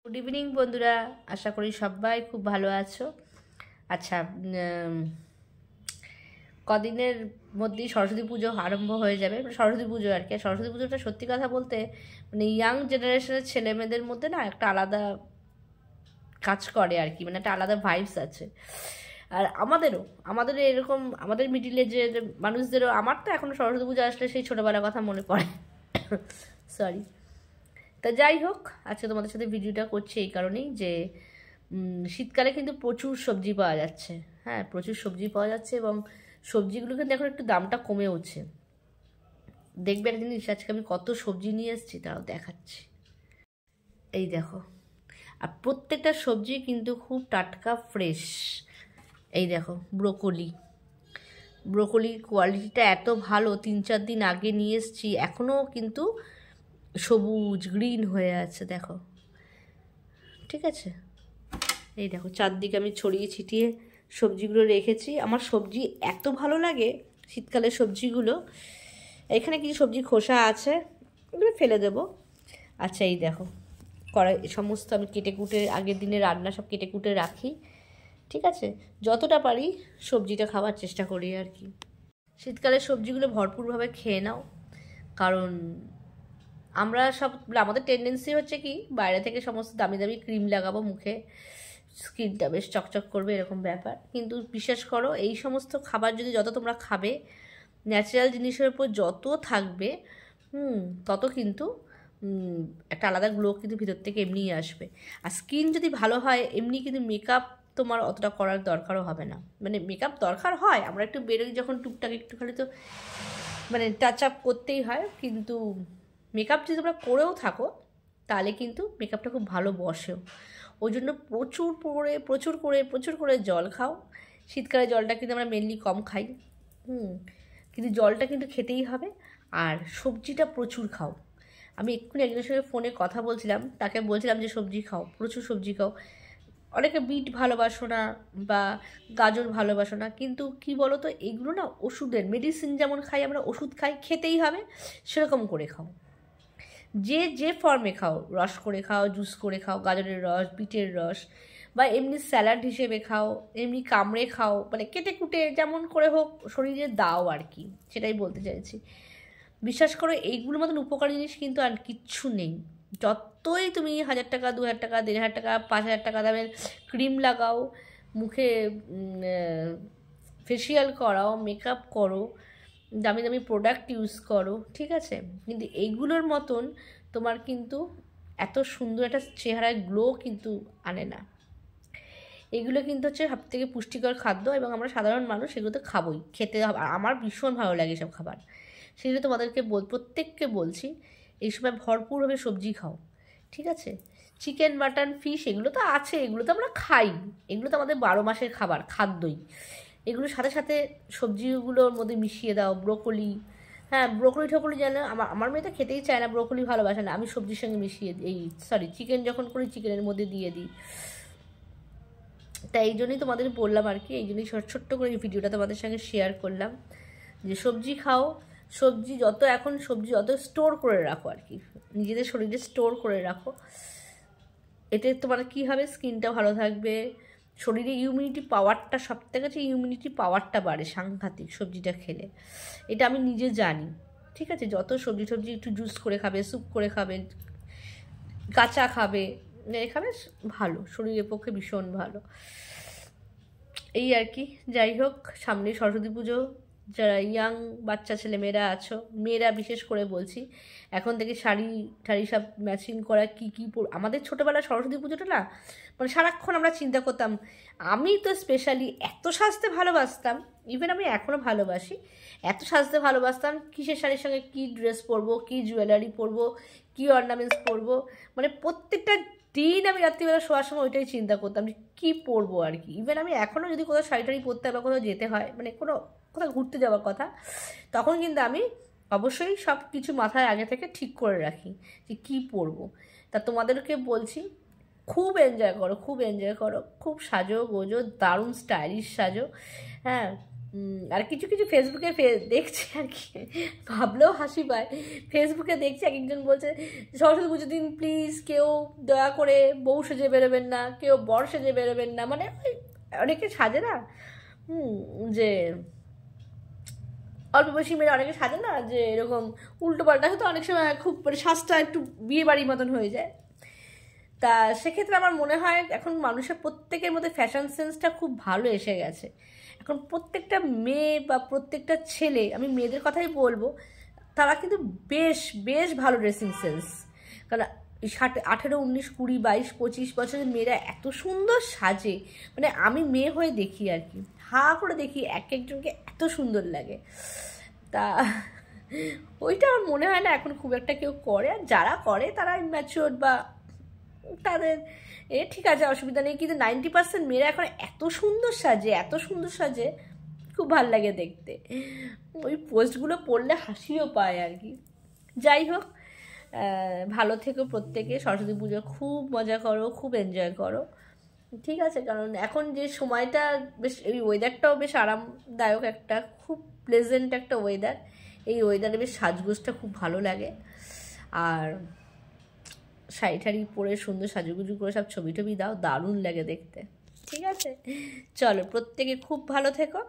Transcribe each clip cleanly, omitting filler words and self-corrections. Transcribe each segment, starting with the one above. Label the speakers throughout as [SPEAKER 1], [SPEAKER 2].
[SPEAKER 1] Good evening বন্ধুরা, আশা করি সবাই খুব ভালো আছো। আচ্ছা, কদিনের মধ্যেই সরস্বতী পুজো আরম্ভ হয়ে যাবে, সরস্বতী পুজো আর কি। সরস্বতী পুজোটা সত্যি কথা বলতে ইয়াং জেনারেশনের ছেলে মেয়েদের মধ্যে না একটা আলাদা কাজ করে আর কি, একটা আলাদা ভাইবস আছে। আর আমাদেরও এরকম, আমাদের মিডিল এজের মানুষদেরও। আমার তো এখনও সরস্বতী পুজো আসলে সেই ছোটোবেলার কথা মনে পড়ে। সরি। তা যাই হোক, আজকে তোমাদের সাথে ভিডিওটা করছি এই কারণেই যে শীতকালে কিন্তু প্রচুর সবজি পাওয়া যাচ্ছে। হ্যাঁ, প্রচুর সবজি পাওয়া যাচ্ছে এবং সবজিগুলো কিন্তু এখন একটু দামটা কমেওছে। দেখবে একটা জিনিস, আজকে আমি কত সবজি নিয়ে এসেছি তাও দেখাচ্ছি। এই দেখো, আর প্রত্যেকটা সবজি কিন্তু খুব টাটকা ফ্রেশ। এই দেখো, ব্রোকলির কোয়ালিটিটা এত ভালো, 3-4 দিন আগে নিয়ে এসেছি, এখনও কিন্তু সবুজ গ্রিন হয়ে আছে। দেখো, ঠিক আছে। এই দেখো, চারদিকে আমি ছড়িয়ে ছিটিয়ে সবজিগুলো রেখেছি। আমার সবজি এত ভালো লাগে, শীতকালের সবজিগুলো। এখানে কিছু সবজি খোসা আছে, এগুলো ফেলে দেবো। আচ্ছা, এই দেখো, কড়াই সমস্ত আমি কেটে কুটে, আগের দিনে রান্না সব কেটে কুটে রাখি। ঠিক আছে, যতটা পারি সবজিটা খাওয়ার চেষ্টা করি আর কি। শীতকালের সবজিগুলো ভরপুরভাবে খেয়ে নাও, কারণ আমাদের টেন্ডেন্সি হচ্ছে কি, বাইরে থেকে সমস্ত দামি দামি ক্রিম লাগাবো মুখে, স্কিনটা বেশ চকচক করবে, এরকম ব্যাপার। কিন্তু বিশ্বাস করো, এই সমস্ত খাবার যদি যত তোমরা খাবে, ন্যাচারাল জিনিসের উপর যত থাকবে, তত কিন্তু একটা আলাদা গ্লো কিন্তু ভিতর থেকে এমনিই আসবে। আর স্কিন যদি ভালো হয়, এমনি কিন্তু মেকআপ তোমার অতটা করার দরকারও হবে না। মেকআপ দরকার হয়, আমরা একটু বেরোই যখন, টুকটাক একটুখানি তো টাচ আপ করতেই হয়। কিন্তু মেকআপ যদি তোমরা করেও থাকো, তাহলে কিন্তু মেকআপটা খুব ভালো বসেও। ওই জন্য প্রচুর করে জল খাও। শীতকালে জলটা কিন্তু আমরা মেনলি কম খাই, কিন্তু জলটা কিন্তু খেতেই হবে। আর সবজিটা প্রচুর খাও। আমি এক্ষুনি একজনের সঙ্গে ফোনে কথা বলছিলাম, তাকে বলছিলাম যে সবজি খাও, প্রচুর সবজি খাও। অনেকে বিট ভালোবাসো না বা গাজর ভালোবাসো না, কিন্তু কি বলো তো, এগুলো না ওষুধের, মেডিসিন যেমন খাই আমরা, ওষুধ খাই, খেতেই হবে, সেরকম করে খাও। যে ফর্মে খাও, রস করে খাও, জুস করে খাও, গাজরের রস, বিটের রস, বা এমনি স্যালাড হিসেবে খাও, এমনি কামড়ে খাও, কেটে কুটে যেমন করে হোক শরীরে দাও আর কি, সেটাই বলতে চাইছি। বিশ্বাস করো, এইগুলোর মতন উপকারী জিনিস কিন্তু আর কিচ্ছু নেই। যতই তুমি 1000 টাকা, 2000 টাকা, 1500 টাকা, 5000 টাকা দামের ক্রিম লাগাও, মুখে ফেসিয়াল করাও, মেকআপ করো, দামি দামি প্রোডাক্ট ইউজ করো, ঠিক আছে, কিন্তু এইগুলোর মতন তোমার কিন্তু এত সুন্দর একটা চেহারায় গ্লো কিন্তু আনে না। এগুলো কিন্তু হচ্ছে সবথেকে পুষ্টিকর খাদ্য, এবং আমরা সাধারণ মানুষ এগুলো তো খাবোই, খেতে হবে। আর আমার ভীষণ ভালো লাগে এসব খাবার, সেগুলো তোমাদেরকে প্রত্যেককে বলছি, এই সময় ভরপুরভাবে সবজি খাও, ঠিক আছে। চিকেন, মাটন, ফিশ এগুলো তো আছে, এগুলো তো আমরা খাই, এগুলো তো আমাদের 12 মাসের খাবার, খাদ্যই। এগুলোর সাথে সাথে সবজিগুলোর মধ্যে মিশিয়ে দাও, ব্রোকলি। হ্যাঁ, ব্রোকলি যেন আমার মেয়ে তো খেতেই চায় না, ব্রোকলি ভালোবাসে না, আমি সবজির সঙ্গে মিশিয়ে দিই, চিকেন যখন করি চিকেনের মধ্যে দিয়ে দিই। তাই এই জন্যই তোমাদের বললাম আর কি, এই জন্যই ছোট্ট করে এই ভিডিওটা তোমাদের সঙ্গে শেয়ার করলাম যে সবজি খাও। সবজি যত স্টোর করে রাখো আর কি, নিজেদের শরীরে স্টোর করে রাখো, এতে তোমার কী হবে, স্কিনটা ভালো থাকবে, শরীরে ইমিউনিটি পাওয়ারটা, সবথেকে হচ্ছে ইমিউনিটি পাওয়ারটা বাড়ে সাংঘাতিক সবজিটা খেলে। এটা আমি নিজে জানি, ঠিক আছে। যত সবজি একটু জুস করে খাবে, স্যুপ করে খাবে, কাঁচা খাবে, খাবে, ভালো, শরীরের পক্ষে ভীষণ ভালো। এই আর কি। যাই হোক, সামনে সরস্বতী পুজো, যারা ইয়াং বাচ্চা ছেলে মেয়েরা আছো, মেয়েরা বিশেষ করে বলছি, এখন থেকে শাড়ি ঠাড়ি সব ম্যাচিং করা, কী আমাদের ছোটোবেলা সরস্বতী পুজোটা না, সারাক্ষণ আমরা চিন্তা করতাম। আমি তো স্পেশালি এত সাজতে ভালোবাসতাম, ইভেন আমি এখনও ভালোবাসি, এত সাজতে ভালোবাসতাম, কিসের শাড়ির সঙ্গে কী ড্রেস পরবো, কী জুয়েলারি পরবো, কী অর্নামেন্টস পরবো, প্রত্যেকটা দিন আমি রাত্রিবেলা শোয়ার সময় ওইটাই চিন্তা করতাম যে কী পরবো আর কি। ইভেন আমি এখনও যদি কোথাও শাড়ি টাড়ি পরতে হয় বা কোথাও যেতে হয়, কোথাও ঘুরতে যাওয়ার কথা, তখন কিন্তু আমি অবশ্যই সব কিছু মাথায় আগে থেকে ঠিক করে রাখি যে কী পরবো। তা তোমাদেরকে বলছি, খুব এনজয় করো, খুব সাজো গোজো, দারুণ স্টাইলিশ সাজো। হ্যাঁ, আর কিছু কিছু ফেসবুকে দেখছি আর কি, ভাবলেও হাসি পায়। ফেসবুকে দেখছি এক একজন বলছে সরস্বতী পুজোর দিন প্লিজ কেউ দয়া করে বউ সেজে বেরোবেন না, কেউ বর সেজে বেরোবেন না, মানে অনেকে সাজে না, যে অল্প বয়সী মেয়েরা অনেকে সাজে না, যে এরকম উল্টো পাল্টা, হয়তো অনেক সময় খুব মানে সাজটা একটু বিয়ে বাড়ির মতন হয়ে যায়। তা সেক্ষেত্রে আমার মনে হয় এখন মানুষের প্রত্যেকের মধ্যে ফ্যাশন সেন্সটা খুব ভালো এসে গেছে। এখন প্রত্যেকটা মেয়ে বা প্রত্যেকটা ছেলে, আমি মেয়েদের কথাই বলবো, তারা কিন্তু বেশ বেশ ভালো ড্রেসিং সেন্স। কারণ 18, 19, 20, 22, 25 বছরের মেয়েরা এত সুন্দর সাজে, মানে আমি মেয়ে হয়ে দেখি আর কি, হা করে দেখি, এক একজনকে এত সুন্দর লাগে। তা ওইটা আমার মনে হয় না এখন খুব একটা কেউ করে, আর যারা করে তারা ইম্যাচিওর বা তাদের ঠিক আছে, অসুবিধা নেই। কিন্তু 90% মেয়েরা এখন এত সুন্দর সাজে, এত সুন্দর সাজে, খুব ভাল লাগে দেখতে। ওই পোস্টগুলো পড়লে হাসিও পায় আর কি। যাই হোক, ভালো থেকো প্রত্যেকে, সরস্বতী পুজো খুব মজা করো, খুব এনজয় করো, ঠিক আছে? কারণ এখন যে সময়টা বেশ, এই ওয়েদারটাও বেশ আরামদায়ক, একটা খুব প্লেজেন্ট একটা ওয়েদার। এই ওয়েদারে বেশ সাজগোজটা খুব ভালো লাগে। আর শাড়ি ঠাড়ি পরে সুন্দর সাজুগুজু করে সব ছবি টবি দাও, দারুণ লাগে দেখতে, ঠিক আছে? চলো প্রত্যেকে খুব ভালো থেকো,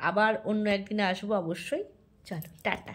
[SPEAKER 1] আবার অন্য একদিনে আসবো অবশ্যই। চলো টাটা।